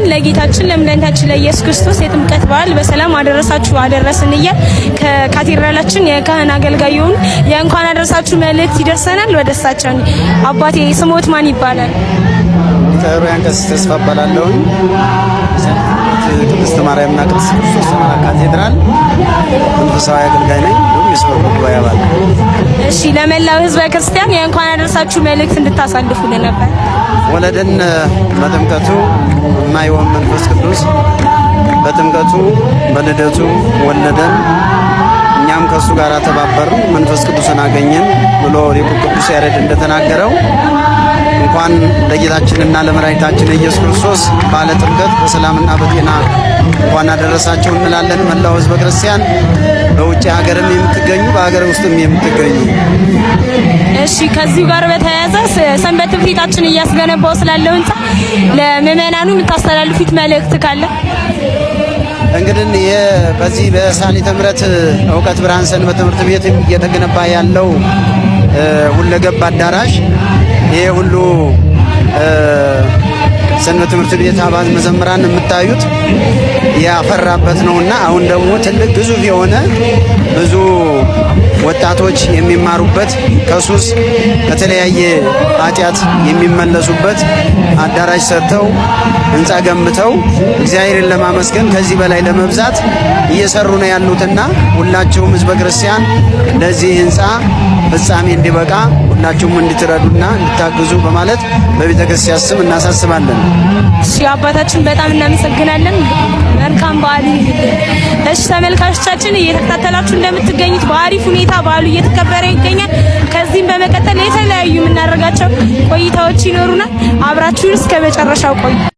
እንኳን ለጌታችን ለመድኃኒታችን ለኢየሱስ ክርስቶስ የጥምቀት በዓል በሰላም አደረሳችሁ አደረሰን እያል ከካቴድራላችን የካህን አገልጋይ የሆኑ የእንኳን አደረሳችሁ መልእክት ይደርሰናል። ወደ እሳቸው አባቴ ስሞት ማን ይባላል? ተሩያን ቀሲስ ተስፋ እባላለሁ። ቅድስት ማርያምና ቅድስት ክርስቶስ ሰምራ ካቴድራል መንፈሳዊ አገልጋይ ነኝ። የስብከተ ጉባኤ አባል። እሺ፣ ለመላው ሕዝበ ክርስቲያን የእንኳን አደረሳችሁ መልእክት እንድታሳልፉልን ነበር። ወለደን በጥምቀቱ የማይሆን መንፈስ ቅዱስ በጥምቀቱ በልደቱ ወለደን፣ እኛም ከሱ ጋር ተባበርን፣ መንፈስ ቅዱስን አገኘን ብሎ ሊቁ ቅዱስ ያሬድ እንደተናገረው እንኳን ለጌታችንና ለመድኃኒታችን ኢየሱስ ክርስቶስ ባለ ጥምቀት በሰላምና በጤና እንኳን አደረሳችሁ እንላለን። መላው ሕዝበ ክርስቲያን በውጭ ሀገርም የምትገኙ በሀገር ውስጥም የምትገኙ። እሺ፣ ከዚሁ ጋር በተያያዘ ሰንበት ትምህርት ቤታችን እያስገነባው ስላለው ህንጻ ለምእመናኑ የምታስተላልፉት መልእክት ካለ? እንግዲህ በዚህ በሳሊተ ምሕረት እውቀት ብርሃን ሰንበት ትምህርት ቤት እየተገነባ ያለው ሁለገብ አዳራሽ ይሄ ሁሉ ሰንበት ትምህርት ቤት አባል መዘምራን የምታዩት ያፈራበት ነውና አሁን ደግሞ ትልቅ ግዙፍ የሆነ ብዙ ወጣቶች የሚማሩበት ከሱስ ከተለያየ ኃጢአት የሚመለሱበት አዳራሽ ሰርተው ህንጻ ገንብተው እግዚአብሔርን ለማመስገን ከዚህ በላይ ለመብዛት እየሰሩ ነው ያሉትና ሁላችሁም ህዝበ ክርስቲያን ለዚህ ህንጻ ፍጻሜ እንዲበቃ ሁላችሁም እንድትረዱና እንድታግዙ በማለት በቤተ ክርስቲያን ስም እናሳስባለን። እሺ አባታችን በጣም እናመሰግናለን። መልካም በዓል። እሺ ተመልካቾቻችን እየተከታተላችሁ እንደምትገኙት በአሪፍ ሁኔታ በዓሉ እየተከበረ ይገኛል። ከዚህም በመቀጠል የተለያዩ የምናደርጋቸው ቆይታዎች ይኖሩናል። አብራችሁን እስከ መጨረሻው ቆዩ።